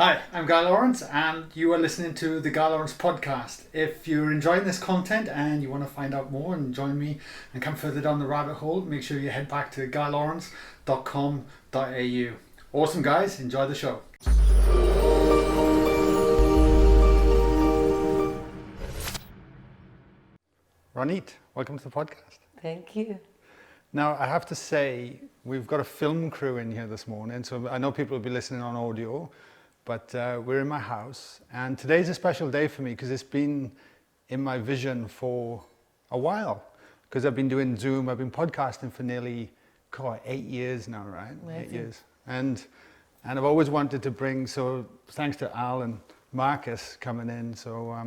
Hi, I'm Guy Lawrence, and you are listening to the Guy Lawrence podcast. If you're enjoying this content and you want to find out more and join me and come further down the rabbit hole, make sure you head back to guylawrence.com.au. Awesome, guys. Enjoy the show. Ronit, welcome to the podcast. Thank you. Now, I have to say, we've got a film crew in here this morning, so I know people will be listening on audio, but we're in my house, and today's a special day for me because it's been in my vision for a while, because I've been doing Zoom, I've been podcasting for nearly 8 years now, right? Amazing. 8 years. And I've always wanted to bring, so thanks to Al and Marcus coming in, so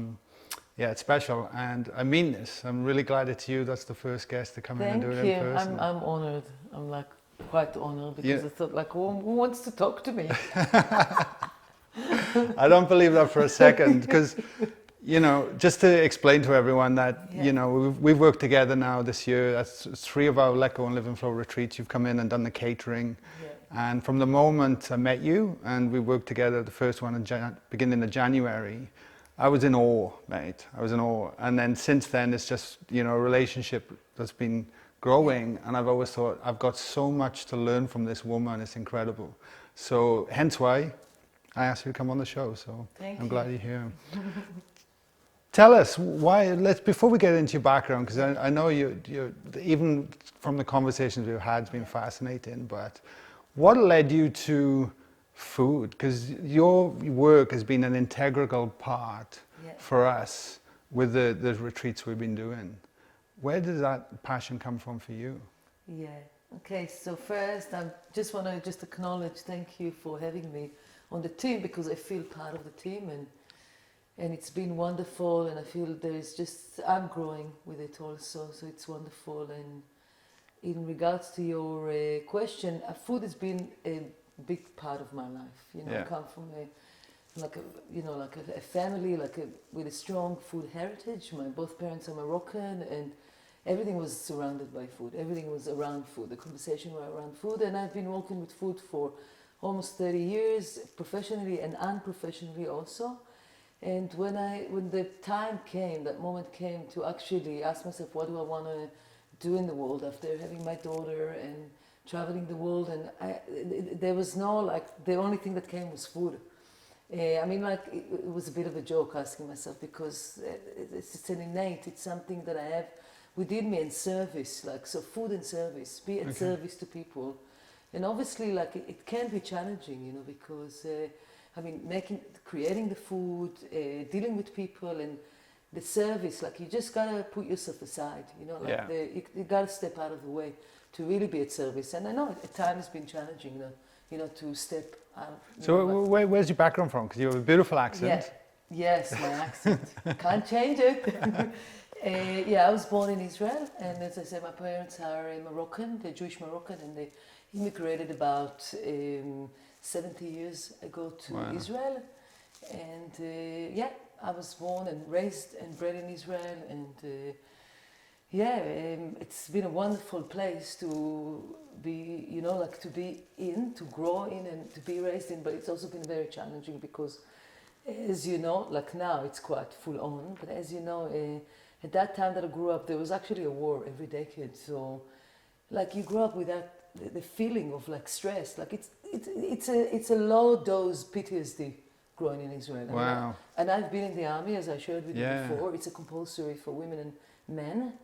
yeah, it's special, and I mean this. I'm really glad it's you. That's the first guest to come in and do it in person. I'm honored. I'm like quite honored because I thought like, who wants to talk to me? I don't believe that for a second, because, you know, just to explain to everyone that, you know, we've worked together now this year. That's 3 of our Let Go and Live and Flow retreats. You've come in and done the catering. Yeah. And from the moment I met you and we worked together, the first one in beginning of January, I was in awe, mate. I was in awe. And then since then, it's just, you know, a relationship that's been growing. And I've always thought, I've got so much to learn from this woman. It's incredible. So hence why I asked you to come on the show. So I'm glad you're here. Tell us why, before we get into your background, because I know you even from the conversations we've had, it's been fascinating, but what led you to food? Because your work has been an integral part for us with the retreats we've been doing. Where does that passion come from for you? Yeah. Okay. So first, I just want to acknowledge, thank you for having me on the team, because I feel part of the team, and it's been wonderful, and I feel I'm growing with it also, so it's wonderful. And in regards to your question, food has been a big part of my life. You know, I come from a family with a strong food heritage. Both parents are Moroccan, and everything was surrounded by food. Everything was around food. The conversation were around food, and I've been working with food for almost 30 years, professionally and unprofessionally also. And when the time came, that moment came to actually ask myself, what do I want to do in the world after having my daughter and traveling the world, and there was no, the only thing that came was food. I mean, it was a bit of a joke asking myself, because it's an innate, it's something that I have within me, and service, so food and service, be at service to people. And obviously, it can be challenging, you know, because, creating the food, dealing with people, and the service, you just gotta put yourself aside, you know, you gotta step out of the way to really be at service. And I know at times it's been challenging, you know, to step out. So where's your background from? Because you have a beautiful accent. Yes, my accent. Can't change it. I was born in Israel, and as I said, my parents are Moroccan, they're Jewish Moroccan, and they immigrated about 70 years ago to Israel. And I was born and raised and bred in Israel, and it's been a wonderful place to be, you know, to be in, to grow in, and to be raised in. But it's also been very challenging because, as you know, now it's quite full on. But as you know, at that time that I grew up, there was actually a war every decade. So, you grew up with that the feeling of stress. It's a low dose PTSD growing in Israel. Wow. And I've been in the army, as I shared with you before. It's a compulsory for women and men.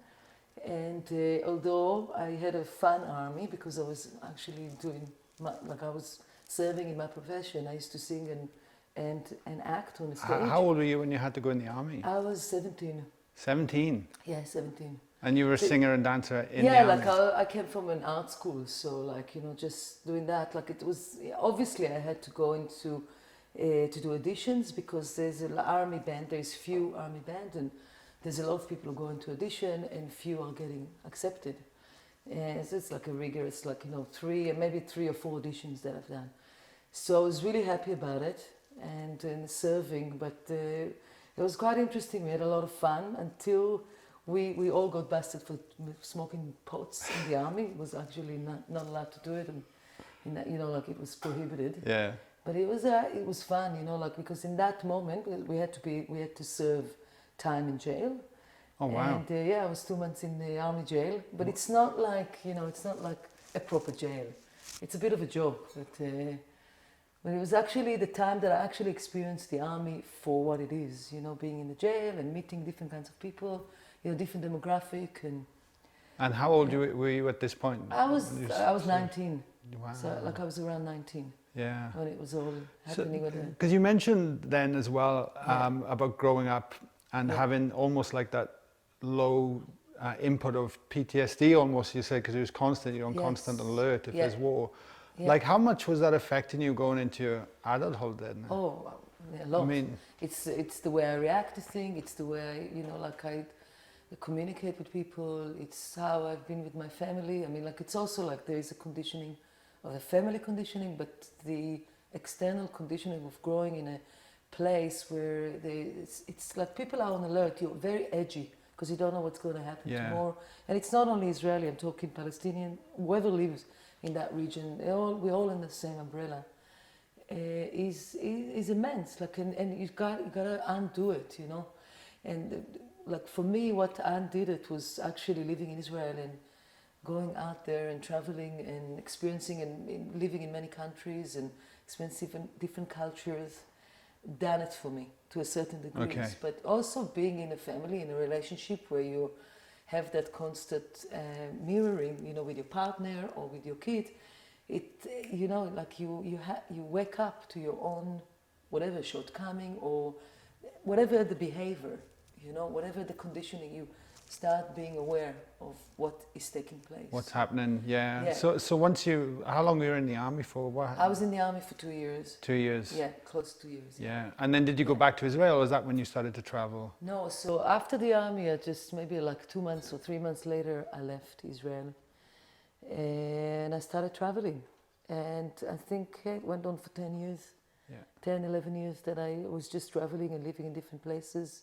And although I had a fun army, because I was actually doing, I was serving in my profession, I used to sing and act on the stage. How old were you when you had to go in the army? I was 17. 17? Yeah, 17. And you were a singer and dancer in the army? Yeah, I came from an art school, so you know, just doing that, it was, obviously I had to go into, to do auditions, because there's an army band, there's few army bands, and there's a lot of people who go into audition and few are getting accepted. So it's a rigorous, you know, 3 or 4 auditions that I've done. So I was really happy about it, and serving, but it was quite interesting. We had a lot of fun until we all got busted for smoking pots in the army. It was actually not allowed to do it, and you know, it was prohibited. Yeah. But it was fun, you know, like because in that moment we had to serve time in jail. Oh wow. And yeah, I was 2 months in the army jail, but it's not like, you know, it's not like a proper jail. It's a bit of a joke, but it was actually the time that I actually experienced the army for what it is, you know, being in the jail and meeting different kinds of people, you know, different demographic. And how old were you at this point? I was 19. Wow. So like I was around 19. Yeah. When it was all happening with it. Because you mentioned then as well about growing up and having almost like that low input of PTSD almost, you said, because it was constant, you're on constant alert if there's war. Yeah. Like how much was that affecting you going into your adulthood then? Oh, a lot. I mean, it's the way I react to things, it's the way I, you know, like I communicate with people, it's how I've been with my family. I mean, like it's also like there is a conditioning of the family conditioning, but the external conditioning of growing in a place where it's like people are on alert, you're very edgy because you don't know what's going to happen tomorrow. And it's not only Israeli, I'm talking Palestinian, whoever lives in that region, we're all in the same umbrella, is immense. Like, and you gotta undo it, you know. And like for me, what undid it was actually living in Israel and going out there and traveling and experiencing and living in many countries and experiencing different cultures. Done it for me to a certain degree. Okay. But also being in a family, in a relationship where you have that constant mirroring, you know, with your partner or with your kid, you know, like you wake up to your own whatever shortcoming or whatever the behavior, you know, whatever the conditioning, you start being aware of what is taking place. What's happening, yeah. So once how long were you in the army for? I was in the army for 2 years. 2 years? Yeah, close to 2 years. Yeah, and then did you go back to Israel, or was that when you started to travel? No, so after the army, I just maybe like 2 months or 3 months later, I left Israel. And I started traveling. And I think it went on for 10 years. Yeah. 10, 11 years that I was just traveling and living in different places.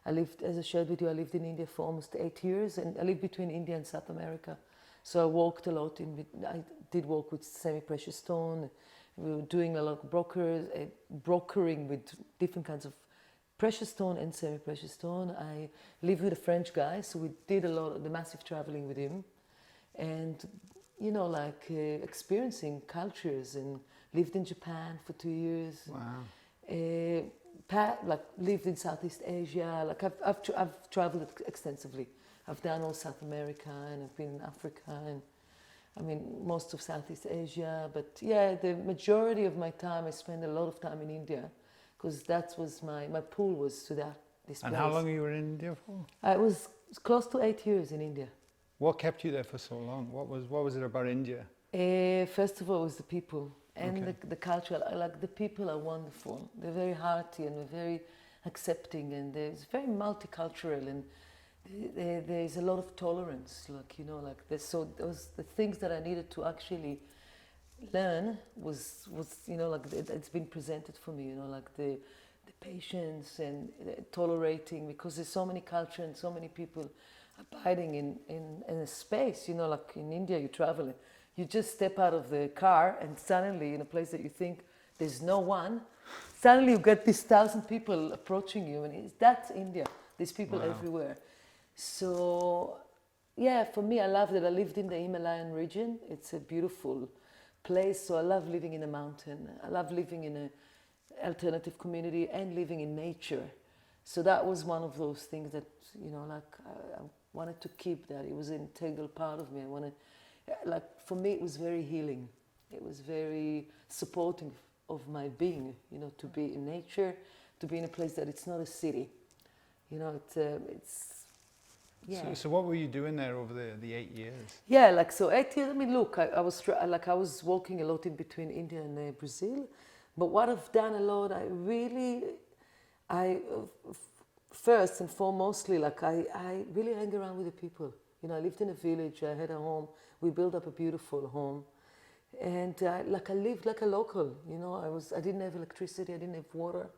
I lived, as I shared with you, I lived in India for almost 8 years, and I lived between India and South America. So I walked a lot. I did work with semi-precious stone. We were doing a lot of brokering with different kinds of precious stone and semi-precious stone. I lived with a French guy, so we did a lot of the massive traveling with him. And, you know, like experiencing cultures, and lived in Japan for 2 years. Wow. Like lived in Southeast Asia. Like I've traveled extensively. I've done all South America, and I've been in Africa, and I mean most of Southeast Asia. But yeah, the majority of my time I spent a lot of time in India, because that was my pool was to this place. And how long you were in India for? I was close to 8 years in India. What kept you there for so long? What was it about India? First of all, it was the people. And the culture, like the people are wonderful. They're very hearty and they're very accepting, and it's very multicultural, and there's a lot of tolerance. Like, you know, like this. So those the things that I needed to actually learn was you know, like it's been presented for me. You know, like the patience and tolerating, because there's so many culture and so many people abiding in a space. You know, like in India, you travel. You just step out of the car and suddenly in a place that you think there's no one, suddenly you get these 1,000 people approaching you, and that's India. There's people everywhere. So yeah, for me, I love that I lived in the Himalayan region. It's a beautiful place, so I love living in a mountain. I love living in an alternative community and living in nature. So that was one of those things that, you know, like I wanted to keep that. It was an integral part of me. Like for me, it was very healing. It was very supportive of my being, you know, to be in nature, to be in a place that it's not a city. You know, it's yeah. So what were you doing there over the 8 years? Yeah, like so 8 years. I mean, look, I was walking a lot in between India and Brazil, but what I've done a lot, first and foremostly, like I really hang around with the people. You know, I lived in a village. I had a home. We built up a beautiful home, and I lived like a local. You know, I didn't have electricity. I didn't have water.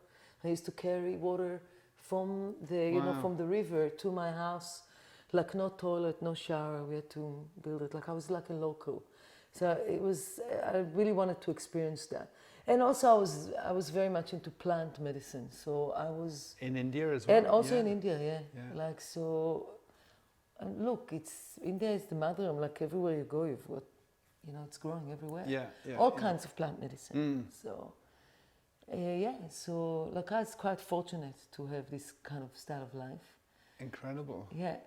I used to carry water from from the river to my house. Like no toilet, no shower. We had to build it. Like I was like a local. So it was. I really wanted to experience that. And also I was very much into plant medicine. So I was in India as well. and also yeah. in India, yeah. Yeah. Like so. And look, it's India is the mother. I'm like everywhere you go, you've got, you know, it's growing everywhere. Yeah, yeah, All yeah. kinds of plant medicine. So, yeah. So, like I was quite fortunate to have this kind of style of life. Incredible. Yeah.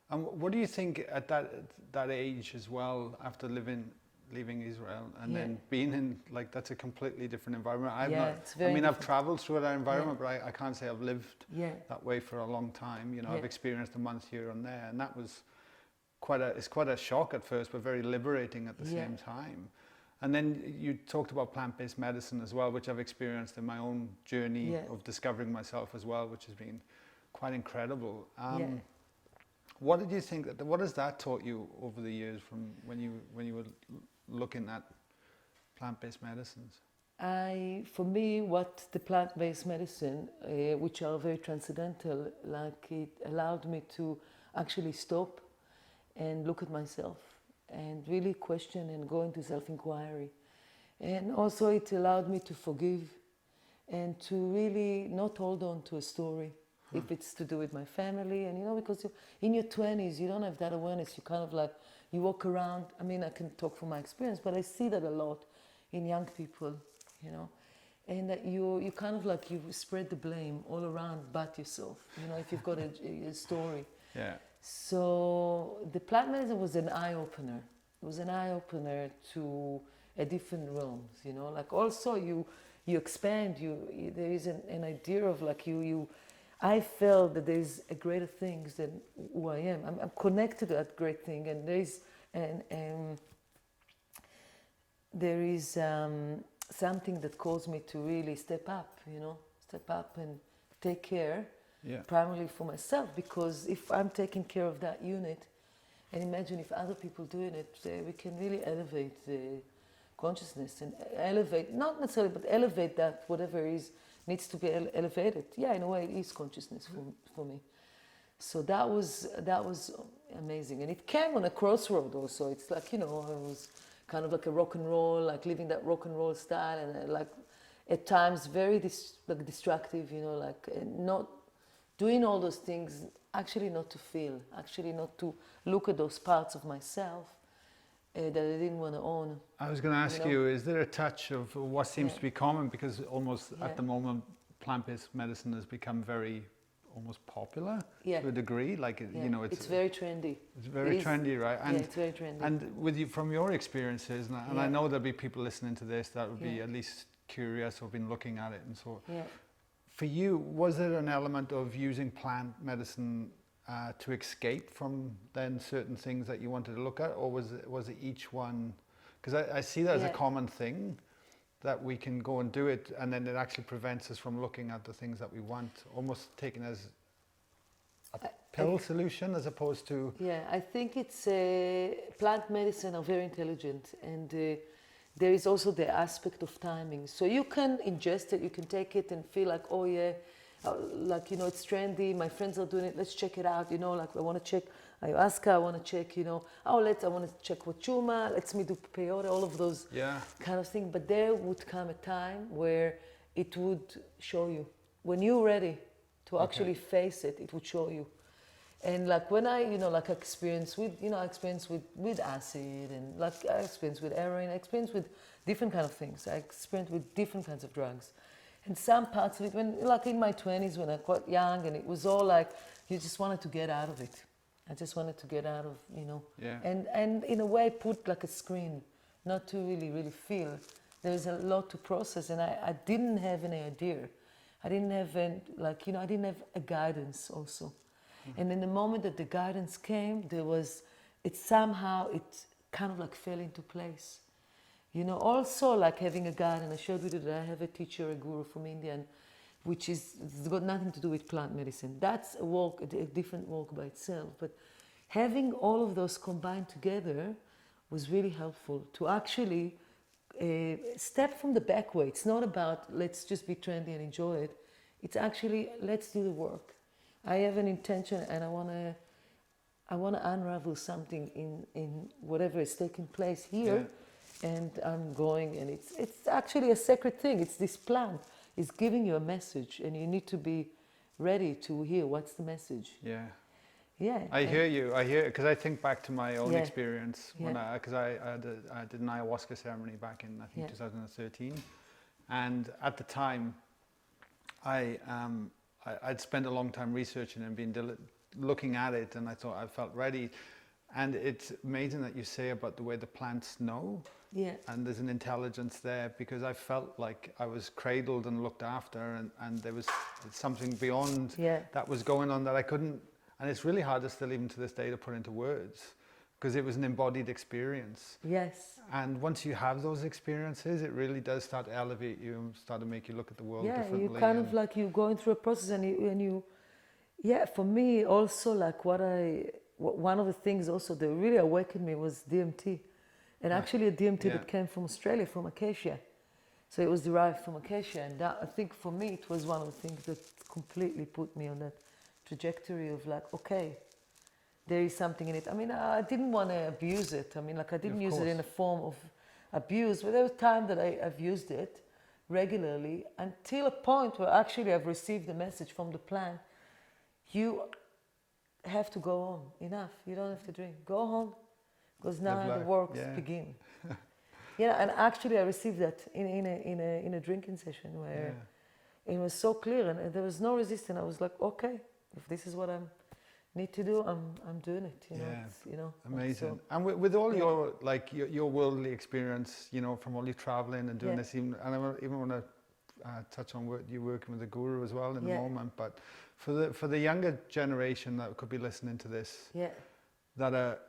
And what do you think at that age as well, after leaving Israel and then being in, like, that's a completely different environment. It's very I've traveled through that environment, but I can't say I've lived Yeah. that way for a long time. You know, Yeah. I've experienced a month here and there, and that was it's quite a shock at first, but very liberating at the same time. And then you talked about plant-based medicine as well, which I've experienced in my own journey of discovering myself as well, which has been quite incredible. What did you think? What has that taught you over the years from when you were looking at plant-based medicines? For me, what the plant-based medicine, which are very transcendental, like it allowed me to actually stop and look at myself and really question and go into self-inquiry. And also it allowed me to forgive and to really not hold on to a story if it's to do with my family. And, you know, because in your 20s, you don't have that awareness. You kind of like, you walk around. I mean, I can talk from my experience, but I see that a lot in young people, you know. And that you kind of like, you spread the blame all around but yourself, you know, if you've got a story. Yeah. So the plant medicine was an eye-opener. It was an eye-opener to a different realms, you know. Like also you expand, there is an idea of like I felt that there's a greater things than who I am. I'm connected to that great thing, and there is something that caused me to really step up, you know, and take care, primarily for myself, because if I'm taking care of that unit, and imagine if other people doing it, we can really elevate the consciousness and elevate, not necessarily, but elevate that whatever is needs to be elevated. Yeah, in a way, it is consciousness for me. So that was amazing, and it came on a crossroad. Also, it's like, you know, I was kind of like a rock and roll, like living that rock and roll style, and like at times very destructive. You know, like not doing all those things. Actually, not to feel. Actually, not to look at those parts of myself that I didn't want to own. I was going to ask you, is there a touch of what seems to be common, because almost at the moment plant-based medicine has become very almost popular to a degree, like you know, it's very trendy. It's very trendy, right? And it's very trendy. And with you, from your experiences, and I know there'll be people listening to this that would be at least curious or been looking at it and so. For you, was there an element of using plant medicine to escape from then certain things that you wanted to look at, or was it each one? Because I see that as a common thing, that we can go and do it, and then it actually prevents us from looking at the things that we want, almost taken as a pill solution as opposed to... Yeah, I think it's plant medicine are very intelligent, and there is also the aspect of timing. So you can ingest it, you can take it and feel like, oh yeah, like, you know, it's trendy, my friends are doing it, let's check it out, you know, like I want to check ayahuasca, I want to check, you know, I want to check wachuma, let's me do peyote, all of those kind of things. But there would come a time where it would show you. When you're ready to actually face it, it would show you. And like when I, you know, like I experienced with acid, and like I experienced with heroin, I experienced with different kind of things. I experienced with different kinds of drugs. And some parts of it, when like in my 20s, when I was quite young, and it was all like, you just wanted to get out of it. I just wanted to get out of, you know, and in a way put like a screen, not to really feel. There's a lot to process, and I didn't have any idea. I didn't have I didn't have a guidance also. And in the moment that the guidance came, it kind of like fell into place. You know, also like having a guide, and I showed you that I have a teacher, a guru from India, which it's got nothing to do with plant medicine. That's a different walk by itself. But having all of those combined together was really helpful to actually step from the back way. It's not about let's just be trendy and enjoy it. It's actually let's do the work. I have an intention, and I want to unravel something in whatever is taking place here, and I'm going, and it's actually a sacred thing. It's this plant. It's giving you a message, and you need to be ready to hear what's the message. Yeah. Yeah. I hear you. I hear, because I think back to my own Yeah. experience when Yeah. because I did an ayahuasca ceremony back in, I think, Yeah. 2013, and at the time, I'd spent a long time researching and been looking at it, and I thought I felt ready. And it's amazing that you say about the way the plants know. Yeah. And there's an intelligence there, because I felt like I was cradled and looked after, and there was something beyond Yeah. that was going on that I couldn't, and it's really hard to still even to this day to put into words, because it was an embodied experience. Yes. And once you have those experiences, it really does start to elevate you and start to make you look at the world differently. Yeah, you kind of like you're going through a process, and you yeah, for me also, like one of the things also that really awakened me was DMT. And actually a DMT that came from Australia, from acacia. So it was derived from acacia, and that, I think for me it was one of the things that completely put me on that trajectory of like, okay, there is something in it. I mean, I didn't want to abuse it. I mean, like I didn't use it in a form of abuse, but there was time that I've used it regularly until a point where actually I've received a message from the plant. You have to go home. Enough. You don't have to drink. Go home, because now the works begin. Yeah, and actually I received that in a drinking session where it was so clear, and there was no resistance. I was like, okay, if this is what I need to do, I'm doing it. You know, you know. Amazing. And with all your like your worldly experience, you know, from all your traveling and doing this, and I even want to touch on you working with the guru as well in a moment. But for the younger generation that could be listening to this, that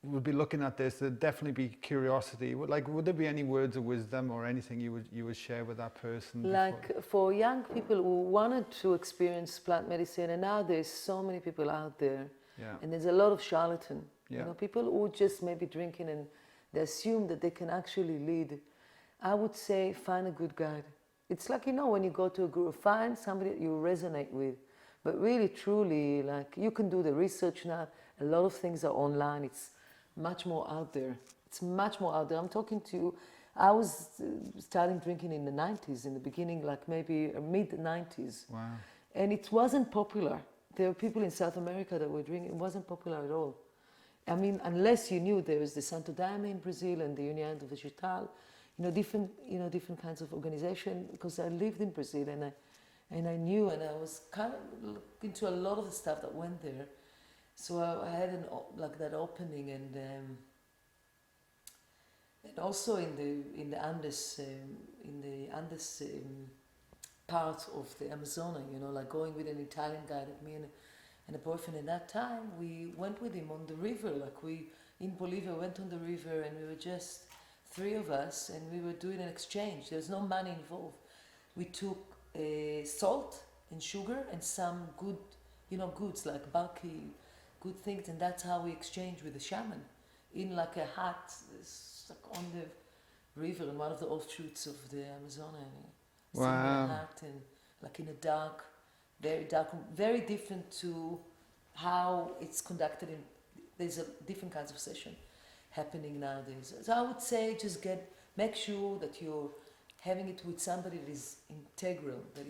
would be looking at this, there'd definitely be curiosity. Would there be any words of wisdom or anything you would share with that person? Like for young people who wanted to experience plant medicine, and now there's so many people out there, and there's a lot of charlatan. You know, people who just maybe drinking and they assume that they can actually lead. I would say find a good guide. It's like, you know, when you go to a group, find somebody that you resonate with. But really, truly, like, you can do the research now. A lot of things are online. It's much more out there. It's much more out there. I'm talking to you. I was starting drinking in the 90s, in the beginning, like maybe mid-90s. Wow. And it wasn't popular. There were people in South America that were drinking. It wasn't popular at all. I mean, unless you knew there was the Santo Daime in Brazil and the União do Vegetal, different kinds of organization, because I lived in Brazil and I knew, and I was kind of looking into a lot of the stuff that went there. So I had that opening, and also in the Andes part of the Amazon, you know, like going with an Italian guy, like me and a boyfriend. At that time, we went with him on the river, like we in Bolivia went on the river, and we were just 3 of us, and we were doing an exchange. There was no money involved. We took salt and sugar and some good, goods like bulky, good things, and that's how we exchanged with the shaman in like a hut like on the river in one of the offshoots of the Amazon. Wow. In a hut and like in a dark, very different to how it's conducted in. There's different kinds of session happening nowadays. So I would say just make sure that you're having it with somebody that is integral, that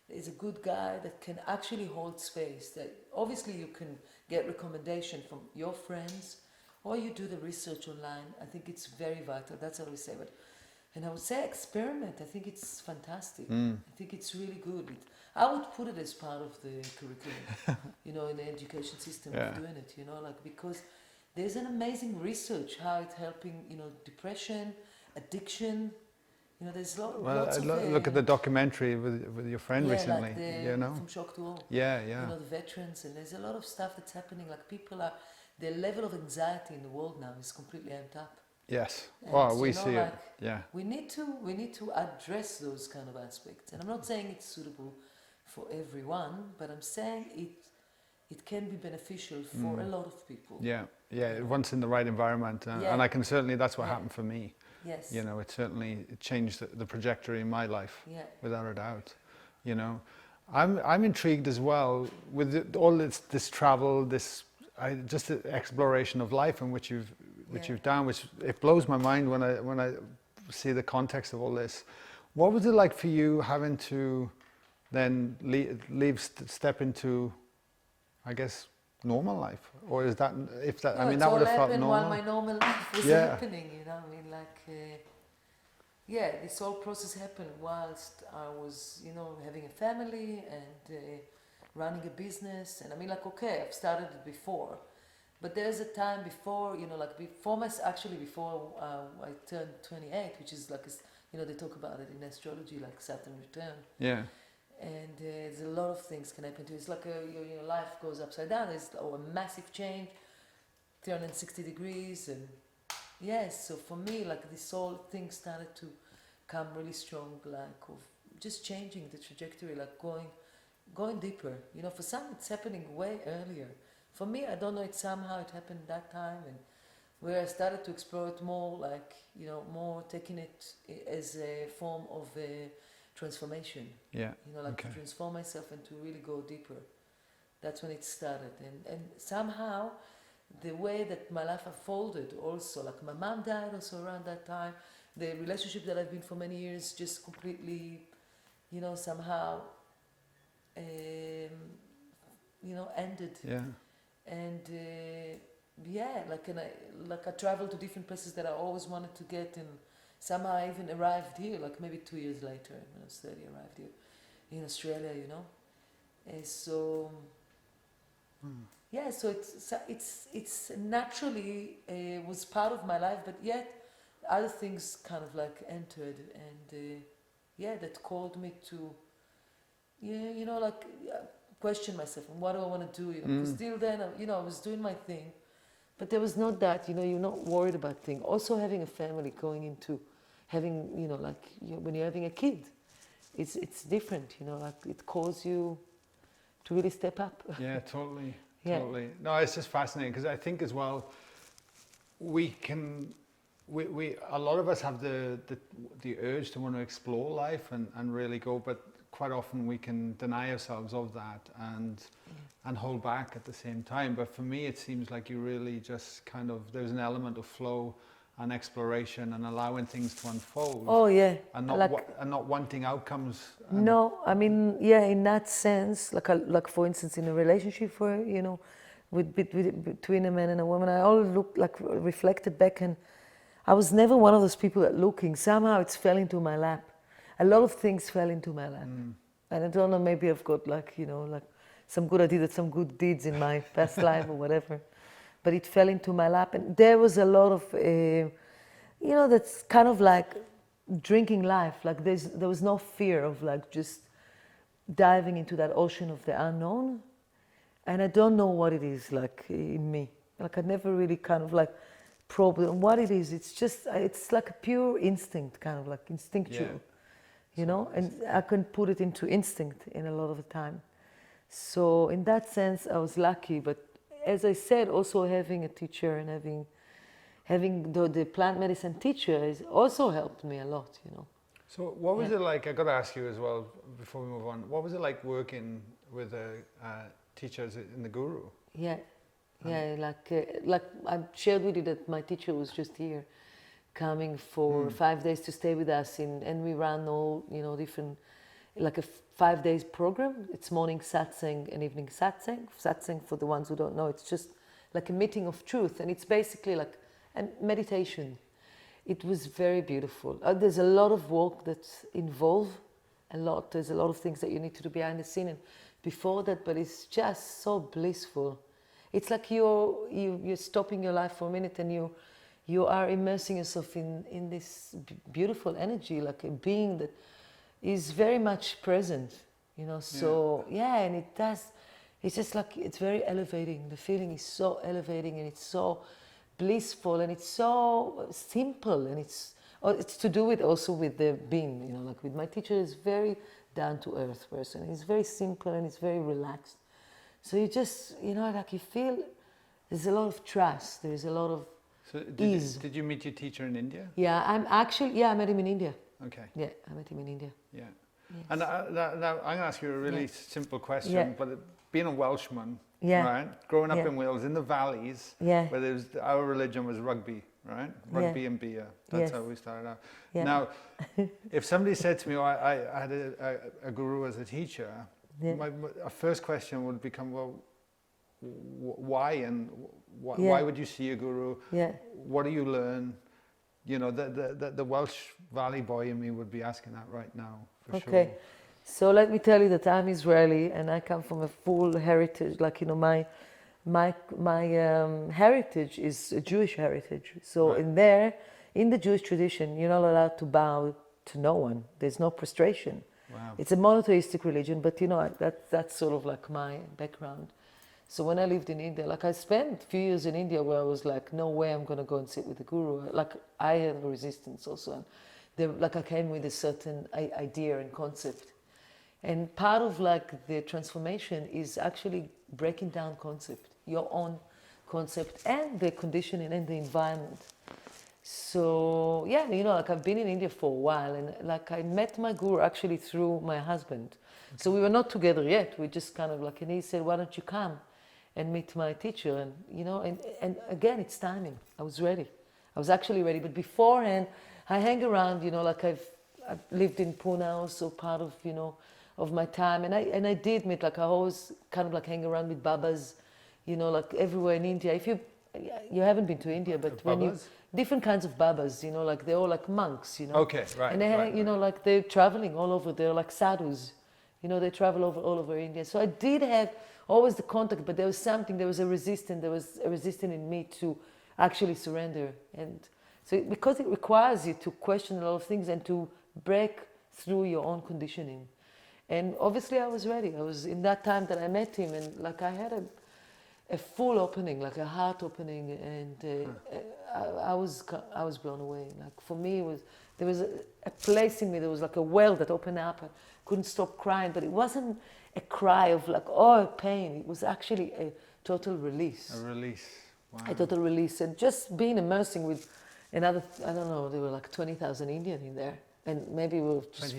is a good guy that can actually hold space. That obviously you can get recommendation from your friends, or you do the research online. I think it's very vital. That's how we say it. And I would say experiment. I think it's fantastic. I think it's really good. I would put it as part of the curriculum, in the education system of doing it, because there's an amazing research how it's helping, depression, addiction. There's lots of... look at the documentary with your friend recently, like From Shock to Awe. Yeah. The veterans, and there's a lot of stuff that's happening. Like their level of anxiety in the world now is completely amped up. Yes. And oh, so, we see it. Yeah. We need to address those kind of aspects. And I'm not saying it's suitable for everyone, but I'm saying it can be beneficial for a lot of people. Yeah. Once in the right environment, and I can certainly. That's what happened for me. Yes. It certainly changed the trajectory in my life, without a doubt. I'm intrigued as well with all this travel, this just the exploration of life and which Yeah. you've done, which it blows my mind when I see the context of all this. What was it like for you having to then step into, I guess, normal life? Or is that, if that, No, I mean, it's that would all have felt happened normal? while my normal life was Yeah. happening, you know. I mean, like, yeah, this whole process happened whilst I was, you know, having a family and running a business. And I mean, like, okay, I've started it before, but there's a time before, you know, like before before I turned 28, which is like, you know, they talk about it in astrology, like Saturn return. Yeah. And there's a lot of things can happen to you. It's like your life goes upside down. There's a massive change, 360 degrees, and yes. So for me, like this whole thing started to come really strong, like of just changing the trajectory, like going deeper. You know, for some it's happening way earlier. For me, I don't know. It somehow it happened that time, and where I started to explore it more, like, you know, more taking it as a form of transformation. Yeah. You know, like Okay. to transform myself and to really go deeper. That's when it started. And somehow, the way that my life unfolded also, like my mom died also around that time, the relationship that I've been for many years just completely, you know, somehow, you know, ended. Yeah. And yeah, like I traveled to different places that I always wanted to get, and somehow I even arrived here, like maybe 2 years later, when I was 30, I arrived here in Australia, you know. And so, yeah, so it's naturally was part of my life, but yet other things kind of like entered, and yeah, that called me to, yeah, you know, like question myself, and what do I want to do, you know, because till then, you know, I was doing my thing, but there was not that, you know, you're not worried about things. Also having a family, going into having, you know, like when you're having a kid, it's different, you know, like it calls you to really step up. Yeah, totally. Yeah. Totally. No, it's just fascinating because I think as well, we a lot of us have the urge to want to explore life and really go, but quite often we can deny ourselves of that and hold back at the same time. But for me, it seems like you really just kind of, there's an element of flow and exploration and allowing things to unfold. Oh yeah, And not like, and not wanting outcomes. no, I mean, yeah, in that sense, like for instance, in a relationship, for, you know, between a man and a woman, I always looked, like, reflected back, and I was never one of those people that looking. Somehow it's fell into my lap. A lot of things fell into my lap, and I don't know. Maybe I've got, like, you know, like I did some good deeds in my past life or whatever, but it fell into my lap, and there was a lot of, you know, that's kind of like drinking life. Like there was no fear of, like, just diving into that ocean of the unknown, and I don't know what it is, like, in me. Like I never really kind of like probed what it is. It's just, it's like a pure instinct, kind of like instinctual, you know, and I can put it into instinct in a lot of the time. So in that sense, I was lucky. But as I said, also having a teacher and having the plant medicine teacher has also helped me a lot, you know. So what was it like, I got to ask you as well before we move on, what was it like working with teachers in the Guru? Yeah, like I shared with you that my teacher was just here, coming for 5 days to stay with us, and we ran all, you know, different, like a 5 days program. It's morning satsang and evening satsang. Satsang, for the ones who don't know, it's just like a meeting of truth, and it's basically like a meditation. It was very beautiful. There's a lot of work that's involved, there's a lot of things that you need to do behind the scene and before that, but it's just so blissful. It's like you're stopping your life for a minute, and you are immersing yourself in this beautiful energy, like a being that is very much present, you know. So and it's just like, it's very elevating. The feeling is so elevating, and it's so blissful, and it's so simple, and it's to do with also with the being, you know, like with my teacher is very down to earth person. He's very simple and he's very relaxed. So you just, you know, like you feel there's a lot of trust, there's a lot of ease. Did you meet your teacher in India? Yeah, I met him in India. Okay. Yeah, I met him in India. Yeah. Yes. And now I'm going to ask you a really simple question, Yeah. but being a Welshman, Yeah. right? Growing up Yeah. in Wales, in the valleys, Yeah. where our religion was rugby, right? Rugby and beer. That's Yes. how we started out. Yeah. Now, if somebody said to me, oh, I had a guru as a teacher, Yeah. my first question would become, well, why and Yeah. why would you see a guru? Yeah. What do you learn? You know, the Welsh Valley boy in me would be asking that right now, for Okay. sure. So let me tell you that I'm Israeli and I come from a full heritage. Like, you know, my heritage is a Jewish heritage. So Right. in the Jewish tradition, you're not allowed to bow to no one. There's no prostration. Wow. It's a monotheistic religion, but you know, that's sort of like my background. So when I lived in India, like I spent a few years in India where I was like, no way I'm going to go and sit with the guru. Like I had a resistance also. And like I came with a certain idea and concept. And part of like the transformation is actually breaking down concept, your own concept and the conditioning and the environment. So yeah, you know, like I've been in India for a while and like I met my guru actually through my husband. Okay. So we were not together yet. We just kind of like, and he said, why don't you come and meet my teacher? And, you know, and again, it's timing. I was ready. I was actually ready. But beforehand, I hang around, you know, like I've lived in Pune also part of, you know, of my time. And I did meet, like I always kind of like hang around with Babas, you know, like everywhere in India. If you haven't been to India, but when you, different kinds of Babas, you know, like they're all like monks, you know. Okay, right. And they, you know, like they're traveling all over. They're like sadhus, you know, they travel all over India. So I did have always the contact, but there was a resistance in me to actually surrender. And so because it requires you to question a lot of things and to break through your own conditioning. And obviously I was ready. I was in that time that I met him, and like I had a full opening, like a heart opening, and I was blown away. Like for me, there was a place in me, there was like a well that opened up. I couldn't stop crying, but it wasn't a cry of like, oh, pain. It was actually a total release. A release. Wow. A total release. And just being immersing with another, I don't know, there were like 20,000 Indian in there. And maybe we were just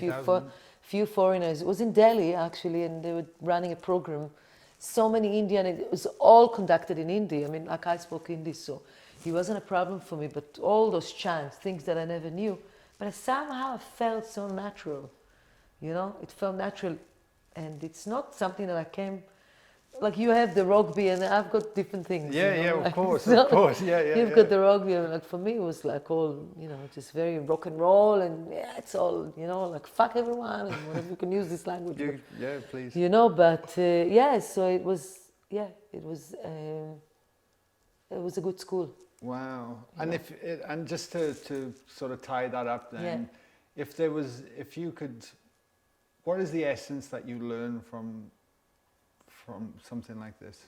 few foreigners. It was in Delhi actually, and they were running a program. So many Indian, it was all conducted in Hindi. I mean, like I spoke Hindi, so it wasn't a problem for me, but all those chants, things that I never knew, but I somehow felt so natural, you know, it felt natural. And it's not something that I came, like you have the rugby and I've got different things. Yeah, you know? yeah, like, of course, so of course, yeah. You've got the rugby, and like for me it was like all, you know, just very rock and roll, and yeah, it's all, you know, like fuck everyone, and whatever, you can use this language. Yeah, please. You know, but yeah, so it was a good school. Wow. And and just to sort of tie that up then, if you could, what is the essence that you learn from something like this?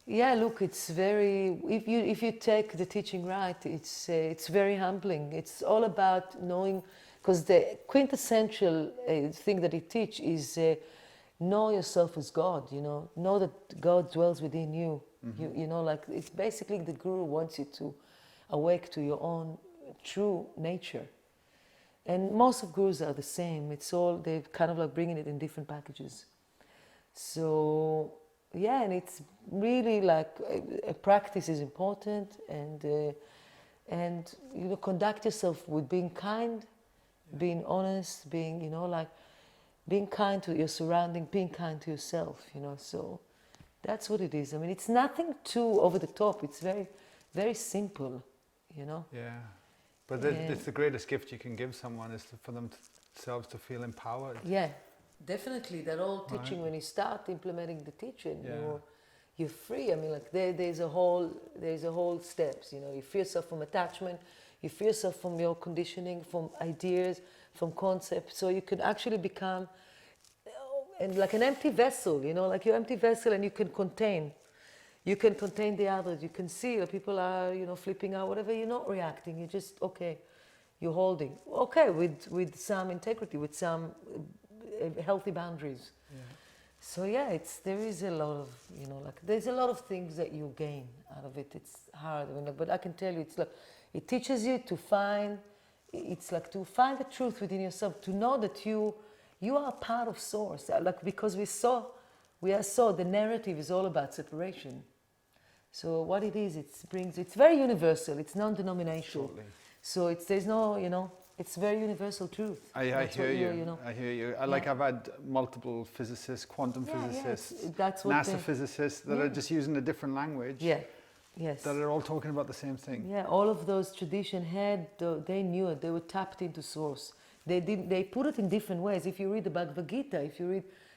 Yeah, look, it's very, if you take the teaching right, it's very humbling. It's all about knowing, because the quintessential thing that it teaches is know yourself as God, you know that God dwells within you. Mm-hmm. You know, like it's basically the guru wants you to awake to your own true nature. And most of gurus are the same. It's all, they're kind of like bringing it in different packages. So yeah, and it's really like a practice is important, and you know, conduct yourself with being kind, being honest, being, you know, like being kind to your surrounding, being kind to yourself, you know. So that's what it is. I mean, it's nothing too over the top. It's very, very simple, you know. Yeah, but it's the greatest gift you can give someone is for themselves to feel empowered. Yeah. Definitely, that all teaching, when you start implementing the teaching, you're free. I mean, like there's a whole steps. You know, you free yourself from attachment, you free yourself from your conditioning, from ideas, from concepts. So you can actually become, and like an empty vessel. You know, like your empty vessel, and you can contain. You can contain the others. You can see that people are, you know, flipping out, whatever. You're not reacting. You're just okay. You're holding okay with some integrity, with some healthy boundaries. Yeah. So yeah, there is a lot of, you know, like there's a lot of things that you gain out of it. It's hard, but I can tell you, it's like it teaches you to find, it's like to find the truth within yourself, to know that you are a part of source. Like because we're so So the narrative is all about separation. So what it is, it's very universal. It's non-denominational. Totally. So there's no, it's very universal truth. I hear you. I hear you. Like I've had multiple physicists, quantum physicists, that's what NASA physicists that are just using a different language. Yeah. Yes. That are all talking about the same thing. Yeah, all of those tradition they knew it. They were tapped into source. They put it in different ways. If you read the Bhagavad Gita,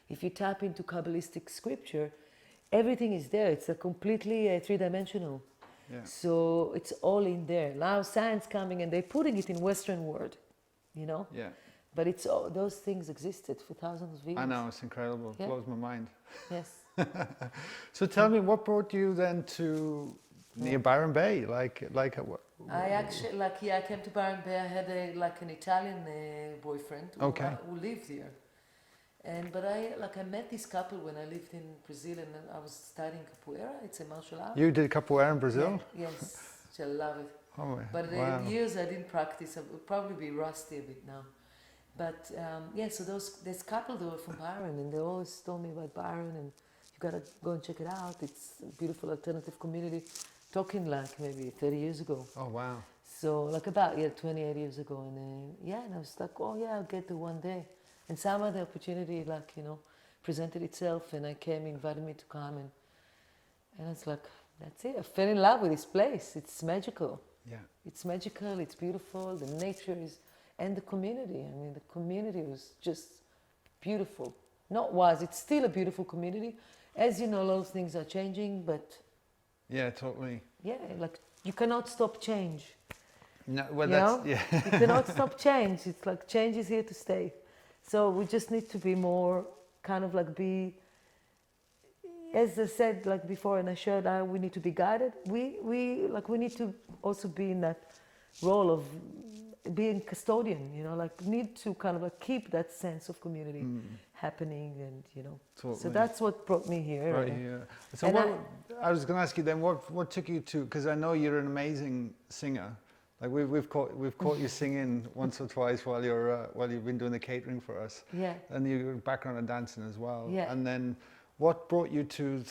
if you tap into Kabbalistic scripture, everything is there. It's a completely three-dimensional. Yeah. So it's all in there. Now science coming and they're putting it in Western world, Yeah. But those things existed for thousands of years. I know, it's incredible. It blows my mind. Yes. So tell me, what brought you then to near Byron Bay? I actually, I came to Byron Bay. I had an Italian boyfriend who lived here. But I met this couple when I lived in Brazil, and I was studying capoeira. It's a martial art. You did capoeira in Brazil? Yeah, yes, I love it. Oh, but wow. years I didn't practice. I would probably be rusty a bit now. But so this couple, they were from Byron, and they always told me about Byron, and you gotta go and check it out. It's a beautiful alternative community. Talking maybe 30 years ago. Oh, wow. So about 28 years ago, and and I was like, oh yeah, I'll get there one day. And somehow the opportunity, presented itself, and I came, invited me to come, and it's like, that's it. I fell in love with this place. It's magical. Yeah. It's magical. It's beautiful. The nature and the community. I mean, the community was just beautiful. It's still a beautiful community. As you know, a lot of things are changing, but yeah, totally. Yeah, you cannot stop change. No, well, you cannot stop change. It's like change is here to stay. So we just need to be more as I said before, and I shared how we need to be guided. We need to also be in that role of being custodian, need to keep that sense of community happening, and Totally. So that's what brought me here. Right here. So I was going to ask you then, what took you to? Because I know you're an amazing singer. We've caught you singing once or twice while you've been doing the catering for us. Yeah. And your background in dancing as well. Yeah. And then, what brought you to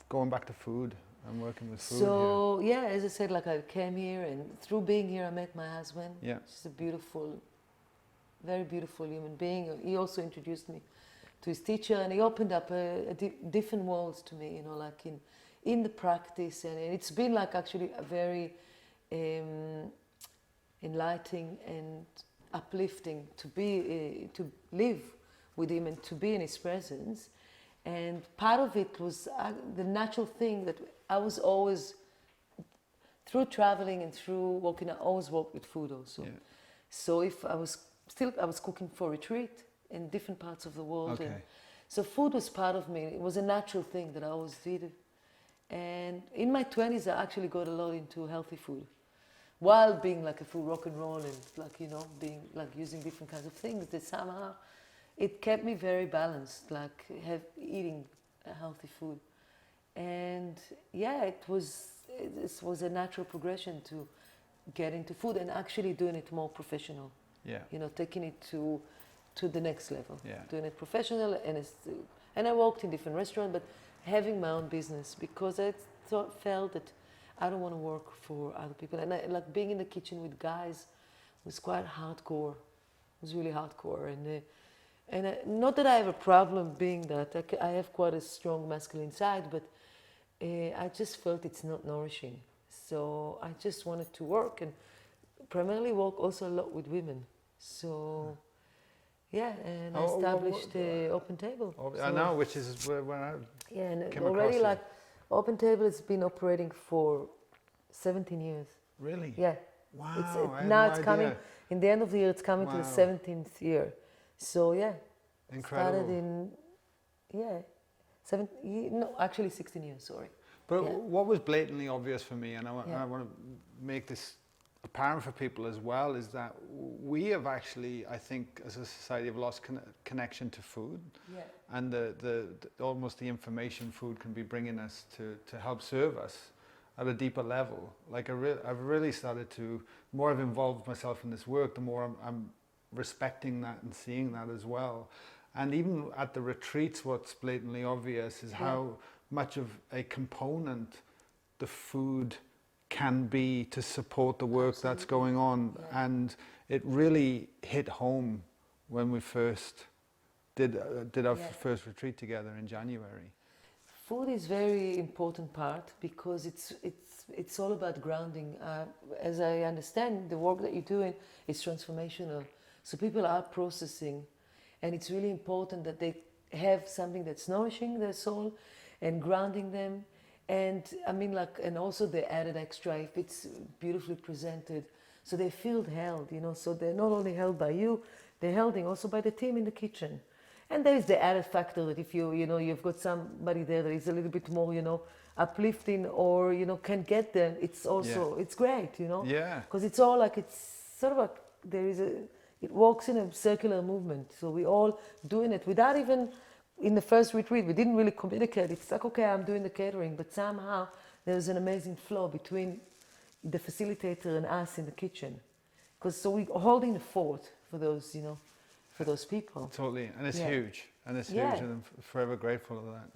going back to food and working with food? So as I said, I came here, and through being here, I met my husband. Yeah. She's a beautiful, very beautiful human being. He also introduced me to his teacher, and he opened up different worlds to me. In the practice, and it's been actually a very enlightening and uplifting to live with him and to be in his presence. And part of it was the natural thing that I was always, through traveling and through walking, I always walked with food also. Yeah. So if I was cooking for retreat in different parts of the world. Okay. And so food was part of me. It was a natural thing that I always did. And in my 20s, I actually got a lot into healthy food, while being a full rock and roll and being using different kinds of things. That somehow it kept me very balanced, eating healthy food. And it was a natural progression to get into food and actually doing it more professional. Yeah. Taking it to the next level. Yeah. Doing it professional, and I worked in different restaurants, but having my own business, because I felt that I don't want to work for other people. And being in the kitchen with guys was quite hardcore. It was really hardcore. And not that I have a problem being that. I have quite a strong masculine side, but I just felt it's not nourishing. So I just wanted to work, and primarily work also a lot with women. So and I established Open Table. I know, which is where I came already across Open Table has been operating for 17 years. Really? Yeah. Wow. It's coming, in the end of the year, it's coming to the 17th year. So incredible. Started in, actually 16 years, sorry. But what was blatantly obvious for me, and I want to make this apparent for people as well, is that we have actually, I think, as a society, have lost connection to food, and the almost the information food can be bringing us to help serve us at a deeper level. I've really started to, the more I've involved myself in this work, the more I'm respecting that and seeing that as well. And even at the retreats, what's blatantly obvious is how much of a component the food can be to support the work that's going on. And it really hit home when we first did our first retreat together in January. Food is very important part because it's all about grounding. As I understand, the work that you're doing is transformational. So people are processing, and it's really important that they have something that's nourishing their soul and grounding them. And I mean, like, and also the added extra if it's beautifully presented, so they feel held, you know. So they're not only held by you, they're held also by the team in the kitchen. And there is the added factor that if you've got somebody there that is a little bit more, uplifting or, can get them, it's also, it's great, Yeah. Because it's all like, it's sort of like, it works in a circular movement. So we all doing it without even, in the first retreat, we didn't really communicate. It's like, okay, I'm doing the catering, but somehow there's an amazing flow between the facilitator and us in the kitchen. Because so we're holding the fort for those, for those people. Totally, and it's huge, and it's huge, and I'm forever grateful of that.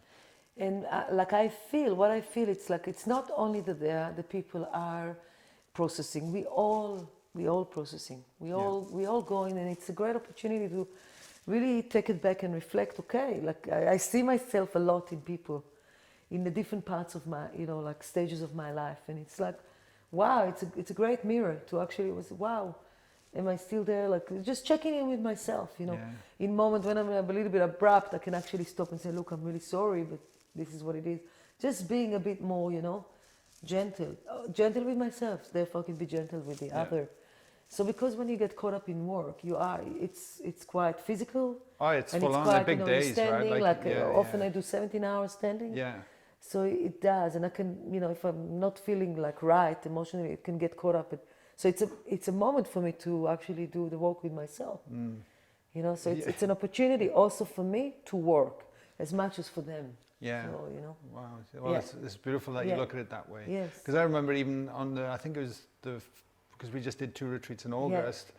And what I feel, it's like it's not only that the people are processing. We all processing. We all going, and it's a great opportunity to really take it back and reflect. Okay, like I see myself a lot in people, in the different parts of my, like stages of my life, and it's like, wow, it's a great mirror to actually wow. Am I still there? Like just checking in with myself, in moment when I'm a little bit abrupt, I can actually stop and say, look, I'm really sorry, but this is what it is. Just being a bit more, gentle gentle with myself, therefore I can be gentle with the other. So because when you get caught up in work, it's quite physical. Oh, it's and full it's on, quite, like big days, standing, right? Often I do 17 hours standing. Yeah. So it does, and I can, if I'm not feeling like right emotionally, it can get caught up. So it's a moment for me to actually do the work with myself. So it's an opportunity also for me to work as much as for them. Yeah. So, Wow. Well, it's beautiful that you look at it that way. Yes. Because I remember even on I think it was because we just did 2 retreats in August.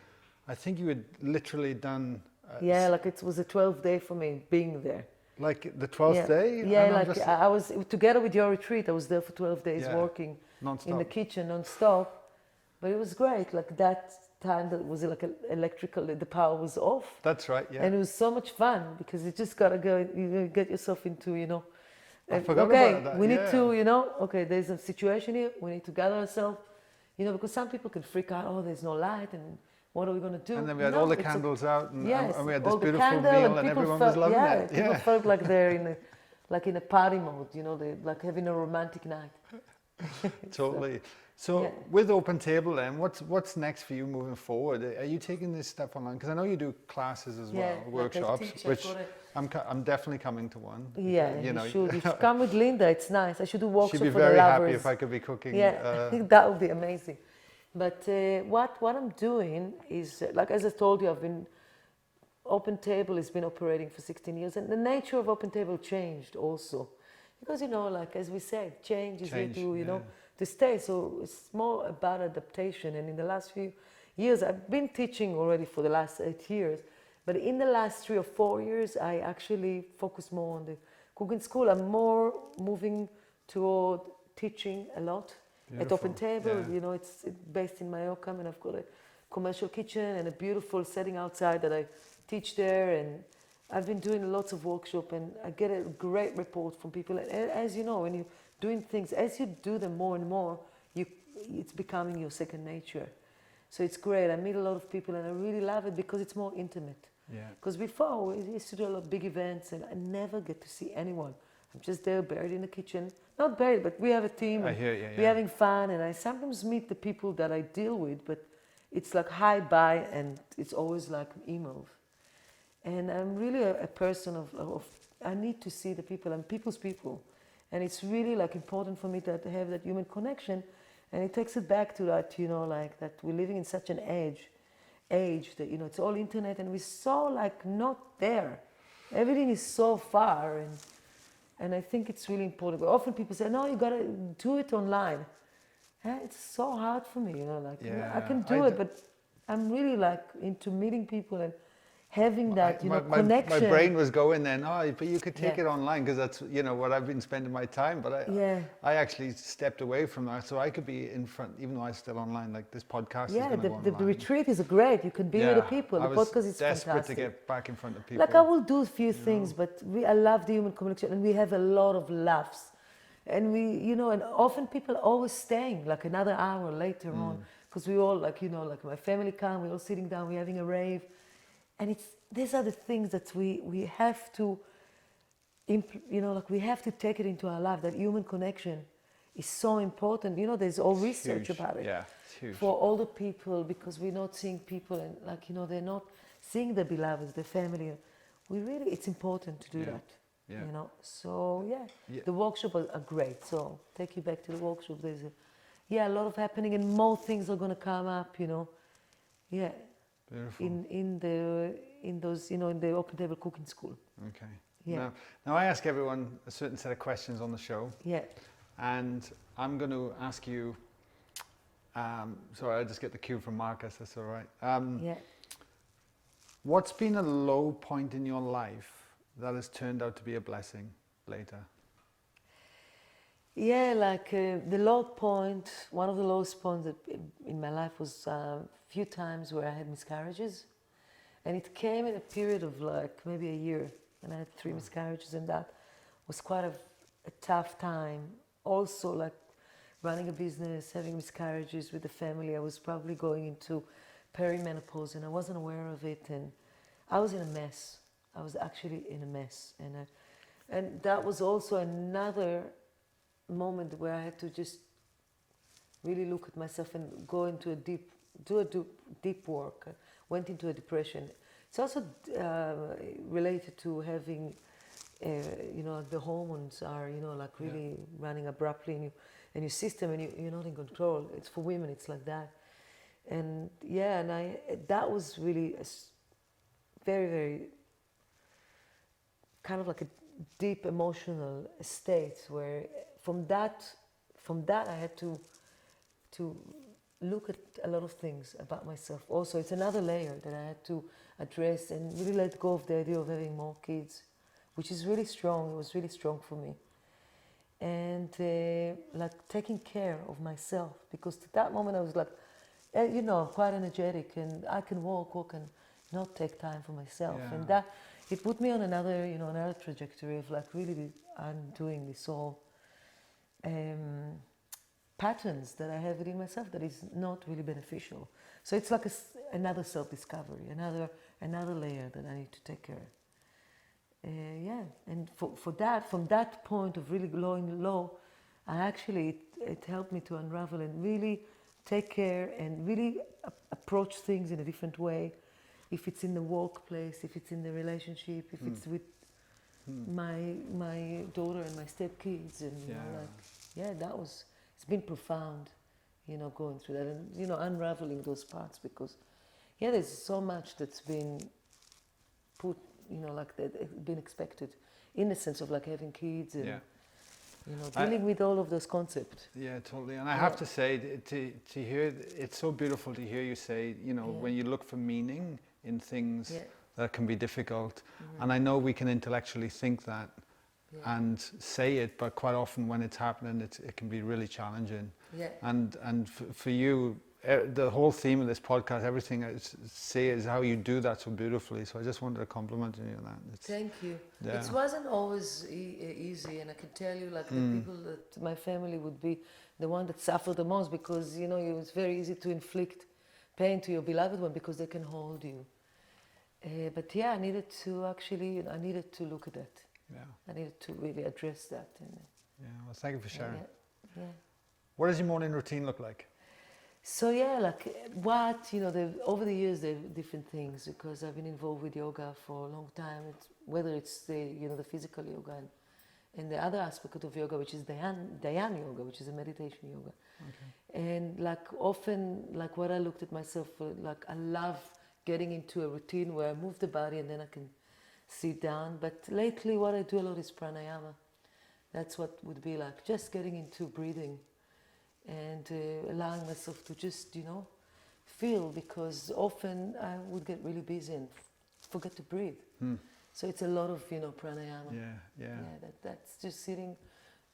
I think you had literally done. Like it was a 12th day for me being there. Like the 12th day? Yeah, I was together with your retreat. I was there for 12 days working non-stop. in the kitchen non-stop. But it was great. Like that time, that was like electrical. The power was off. That's right. Yeah. And it was so much fun because you just gotta go. You get yourself into I forgot about that. We need to Okay, there's a situation here. We need to gather ourselves. Because some people can freak out. Oh, there's no light, and what are we gonna do? And then we had all the candles out, and we had this beautiful meal, and everyone was loving it. People felt like they're in a party mode. They're like having a romantic night. Totally. So with Open Table then, what's next for you moving forward? Are you taking this stuff online? Because I know you do classes as well, workshops, which I'm definitely coming to one. Yeah, you should. If you come with Linda, it's nice. I should do workshops for the lovers. She'd be very happy if I could be cooking. Yeah, I think that would be amazing. But what I'm doing is, like as I told you, Open Table has been operating for 16 years, and the nature of Open Table changed also. Because, like as we said, change is here to, to stay. So it's more about adaptation. And in the last few years, I've been teaching already for the last 8 years. But in the last 3 or 4 years, I actually focus more on the cooking school. I'm more moving toward teaching a lot. Beautiful. At Open Table. It's based in Mallorca, and I've got a commercial kitchen and a beautiful setting outside that I teach there. And I've been doing lots of workshops, and I get a great report from people. And as you know, when you're doing things, as you do them more and more, it's becoming your second nature. So it's great. I meet a lot of people, and I really love it because it's more intimate. Yeah. Because before, we used to do a lot of big events, and I never get to see anyone. I'm just there buried in the kitchen. Not buried, but we have a team. I hear you, We're having fun, and I sometimes meet the people that I deal with, but it's like hi-bye, and it's always like emails. And I'm really a person of I need to see the people. I'm people's people. And it's really like important for me to have that human connection. And it takes it back to that, like that we're living in such an age that, it's all internet, and we're so like not there. Everything is so far, and I think it's really important. But often people say, no, you gotta do it online. It's so hard for me, I can do it, but I'm really like into meeting people and having that, my connection. My brain was going then, oh, but you could take Yeah. it online because that's, what I've been spending my time. But I actually stepped away from that. So I could be in front, even though I'm still online, like this podcast is Yeah, going to go the online. retreat is great. You can be with the people. I The was podcast is desperate fantastic. to get back in front of people. Like I will do a few things, but I love the human connection, and we have a lot of laughs. And and often people always staying like another hour later on, because we all like my family come, we're all sitting down, we're having a rave, and these are the things that we have to, we have to take it into our life. That human connection is so important. There's all research Huge. about it. Yeah, it's huge. For older people, because we're not seeing people, and they're not seeing their beloveds, their family. It's important to do that. Yeah. So the workshops are great. So take you back to the workshop. There's a lot of happening, and more things are going to come up. Yeah. Beautiful. In the Open Table Cooking School. Okay. Yeah. Now I ask everyone a certain set of questions on the show. Yeah. And I'm going to ask you. Sorry, I just get the cue from Marcus. That's all right. Yeah. What's been a low point in your life that has turned out to be a blessing later? Yeah, the low point, one of the lowest points in my life was a few times where I had miscarriages. And it came in a period of maybe a year. And I had 3 miscarriages, and that was quite a tough time. Also, running a business, having miscarriages with the family. I was probably going into perimenopause, and I wasn't aware of it. And I was in a mess. I was actually in a mess. And that was also another moment where I had to just really look at myself and go into deep work. I went into a depression. It's also related to having, the hormones are, really running abruptly in your system, and you're not in control. It's for women, it's like that. And that was really a very, very kind of like a deep emotional state where from that I had to look at a lot of things about myself. Also, it's another layer that I had to address and really let go of the idea of having more kids, which is really strong. It was really strong for me. And taking care of myself, because at that moment I was quite energetic, and I can walk and not take time for myself. Yeah. And that, it put me on another trajectory of really undoing this all patterns that I have within myself that is not really beneficial. So it's like another self-discovery, another layer that I need to take care of. And for that, from that point of really going low, it helped me to unravel and really take care and really approach things in a different way. If it's in the workplace, if it's in the relationship, if it's with my daughter and my stepkids, and it's been profound, going through that and unraveling those parts, because there's so much that's been put, that been expected, in the sense of having kids and dealing with all of those concepts. Yeah, totally. And I have to say, to hear, it's so beautiful to hear you say, when you look for meaning in things that can be difficult. And I know we can intellectually think that and say it, but quite often when it's happening, it can be really challenging. Yeah. And for you, the whole theme of this podcast, everything I say is how you do that so beautifully. So I just wanted to compliment you on that. Thank you. Yeah. It wasn't always easy, and I can tell you, the people that my family would be the one that suffered the most, because it's very easy to inflict pain to your beloved one because they can hold you. But I needed to look at that. Yeah. I needed to really address that. Well, thank you for sharing. Yeah. What does your morning routine look like? So over the years there are different things, because I've been involved with yoga for a long time. Whether it's the physical yoga and the other aspect of yoga, which is Dhyana yoga, which is a meditation yoga. Okay. And often what I looked at myself for, I love getting into a routine where I move the body and then I can sit down. But lately what I do a lot is pranayama. That's what would be just getting into breathing and allowing myself to just, feel, because often I would get really busy and forget to breathe. So it's a lot of, you know, pranayama. Yeah. That's just sitting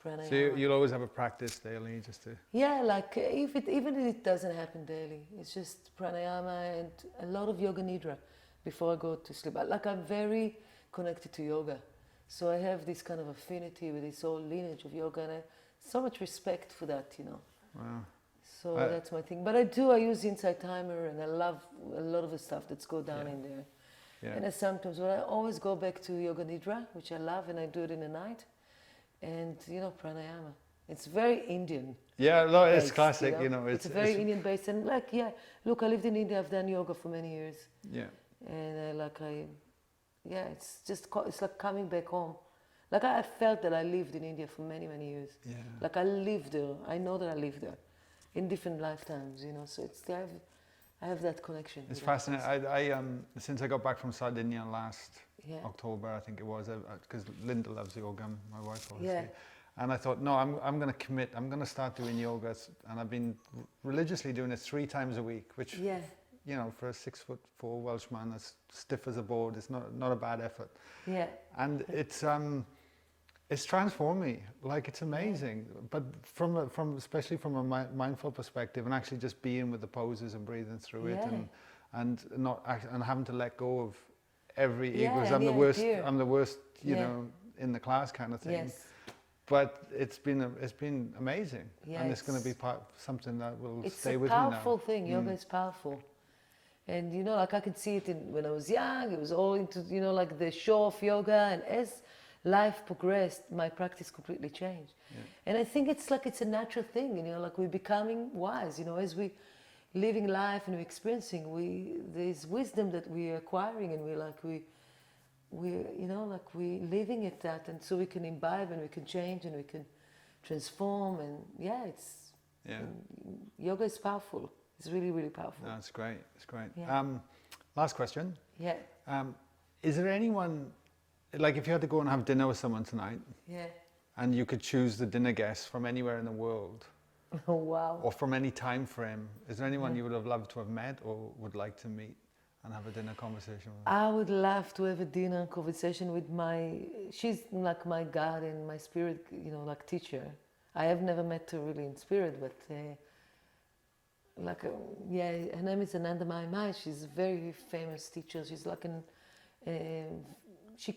pranayama. So you'll always have a practice daily just to... Yeah, like even if it doesn't happen daily, it's just pranayama and a lot of yoga nidra before I go to sleep. Like I'm very connected to yoga. So I have this kind of affinity with this whole lineage of yoga, and I have so much respect for that, you know. Wow. So that's my thing. But I use Insight Timer, and I love a lot of the stuff that's go down in there. Yeah. And I always go back to Yoga Nidra, which I love, and I do it in the night. And, you know, pranayama. It's very Indian. Yeah, no, it's based, classic, you know. It's very Indian based. And like, look, I lived in India, I've done yoga for many years. Yeah. And it's just, it's like coming back home. Like I felt that I lived in India for many, many years. Yeah. Like I lived there. I know that I lived there in different lifetimes, you know. So I have that connection. It's fascinating. I since I got back from Sardinia last October, I think it was, because Linda loves yoga, my wife obviously. Yeah. And I thought, no, I'm going to commit. I'm going to start doing yoga, and I've been religiously doing it 3 times a week, which you know, for a 6'4" Welshman, as stiff as a board, it's not a bad effort. Yeah. And it's transformed me. Like, it's amazing. But especially from a mindful perspective, and actually just being with the poses and breathing through it, and having to let go of every ego. 'Cause I'm the worst, you know, in the class kind of thing. Yes. But it's been amazing, and it's going to be something that will stay with me now. It's a powerful thing. Yoga is powerful. And, you know, like I could see it when I was young, it was all into, you know, like the show of yoga. And as life progressed, my practice completely changed. Yeah. And I think it's a natural thing, you know, like we're becoming wise, you know, as we living life and we're experiencing, there's wisdom that we're acquiring, and we're living at that. And so we can imbibe, and we can change, and we can transform. And yoga is powerful. It's really, really powerful. No, it's great. It's great. Yeah. Last question. Yeah. Is there anyone, like if you had to go and have dinner with someone tonight, and you could choose the dinner guest from anywhere in the world, oh wow, or from any time frame, is there anyone you would have loved to have met or would like to meet and have a dinner conversation with? I would love to have a dinner conversation with she's like my God and my spirit, you know, like teacher. I have never met her really in spirit, but her name is Ananda Mai. She's a very famous teacher. She's like she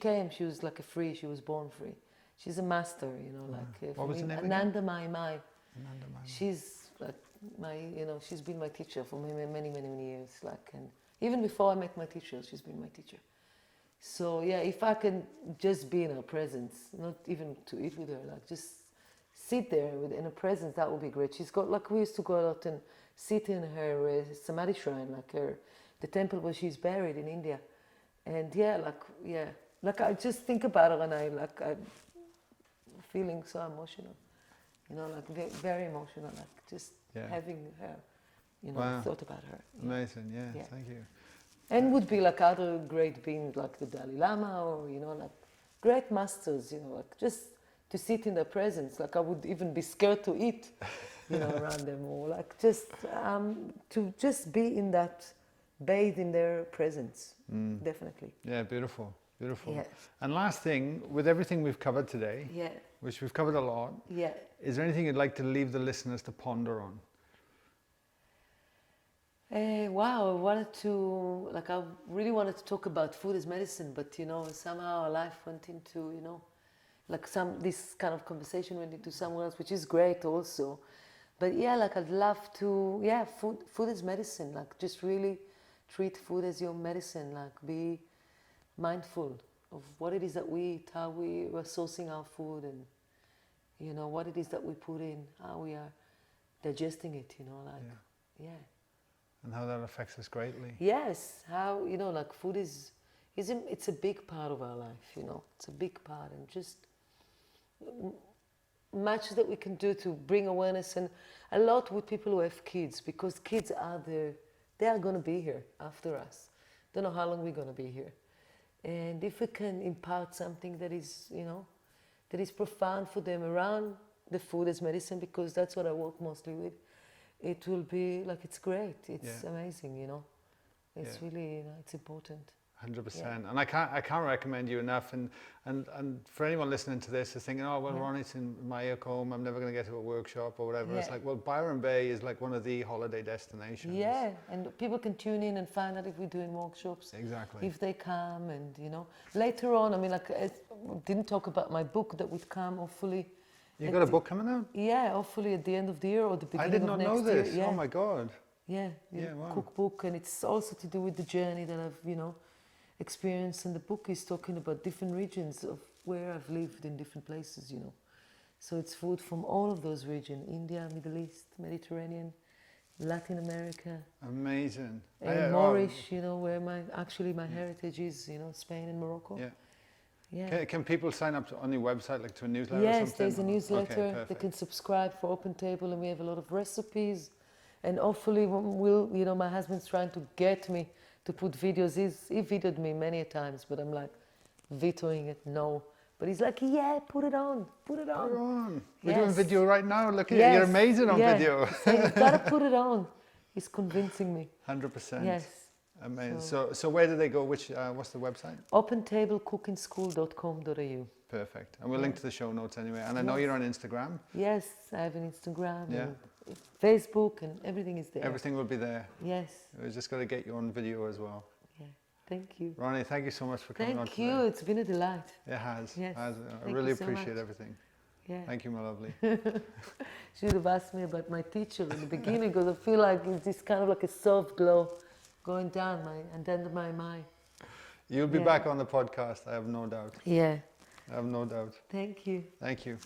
was like she was born free. She's a master, you know, like. What was her name Ananda Mai. Ananda Mai. She's like she's been my teacher for many, many, many, many years. Like, and even before I met my teacher, she's been my teacher. So if I can just be in her presence, not even to eat with her, like just sit there in her presence, that would be great. She's got, like, we used to go a lot and sit in her Samadhi shrine, the temple where she's buried in India. And like I just think about her, and I'm feeling so emotional, you know, like very emotional, like just having her, you know, thought about her. Amazing, thank you. And would be like other great beings like the Dalai Lama, or, you know, like great masters, you know, like just to sit in their presence. Like I would even be scared to eat, you know, around them, or like just to just be in that, bathe in their presence, definitely. Yeah, beautiful, beautiful. Yeah. And last thing, with everything we've covered today, which we've covered a lot, is there anything you'd like to leave the listeners to ponder on? Wow, I really wanted to talk about food as medicine, but, you know, somehow our life went into, you know, like this kind of conversation went into somewhere else, which is great also. But like I'd love to, food is medicine, like just really treat food as your medicine, like be mindful of what it is that we eat, how we are sourcing our food, and, you know, what it is that we put in, how we are digesting it, you know, like, And how that affects us greatly. Yes, how, you know, like food it's a big part of our life, you know, it's a big part, and just much that we can do to bring awareness, and a lot with people who have kids, because kids they are going to be here after us. Don't know how long we're going to be here. And if we can impart something that is, you know, that is profound for them around the food as medicine, because that's what I work mostly with, it will be like, it's great, it's amazing, you know. It's really, you know, it's important. 100%. And I can't recommend you enough. And for anyone listening to this is thinking, oh, well, Ronit's in my home, I'm never going to get to a workshop or whatever. It's like, well, Byron Bay is like one of the holiday destinations. Yeah, and people can tune in and find out if we're doing workshops. Exactly. If they come, and later on, I mean, like, I didn't talk about my book that would come, hopefully. You got a book coming out? Yeah, hopefully at the end of the year or the beginning I did of not next know this. year. Yeah. Oh my God. Yeah, wow. Cookbook, and it's also to do with the journey that I've, experienced. And the book is talking about different regions of where I've lived in different places, So it's food from all of those regions: India, Middle East, Mediterranean, Latin America. Amazing. And Moorish, where my heritage is, Spain and Morocco. Yeah. Yeah. Can people sign up on your website, like to a newsletter or Yes, something? there's a newsletter. Okay, they can subscribe for Open Table, and we have a lot of recipes. And hopefully we'll, my husband's trying to get me to put videos. He videoed me many times, but I'm like vetoing it, no. But he's like, yeah, put it on. Put it on. We're Yes. doing video right now. Look at you. Yes. You're amazing on video. So you've got to put it on. He's convincing me. 100%. Yes. Amazing. So where do they go? What's the website? OpenTableCookingSchool.com.au. Perfect. And we'll link to the show notes anyway. And I know you're on Instagram. Yes, I have an Instagram. Yeah. And Facebook, and everything is there. Everything will be there. Yes. We're just got to get you on video as well. Yeah. Thank you. Ronnie, thank you so much for coming on Thank you. today. It's been a delight. It has. Yes. I Thank really you so appreciate much. everything. Yeah. Thank you, my lovely. Should have asked me about my teacher in the beginning, because I feel like it's just kind of like a soft glow going down my mind. You'll be back on the podcast, I have no doubt. Yeah. I have no doubt. Thank you. Thank you.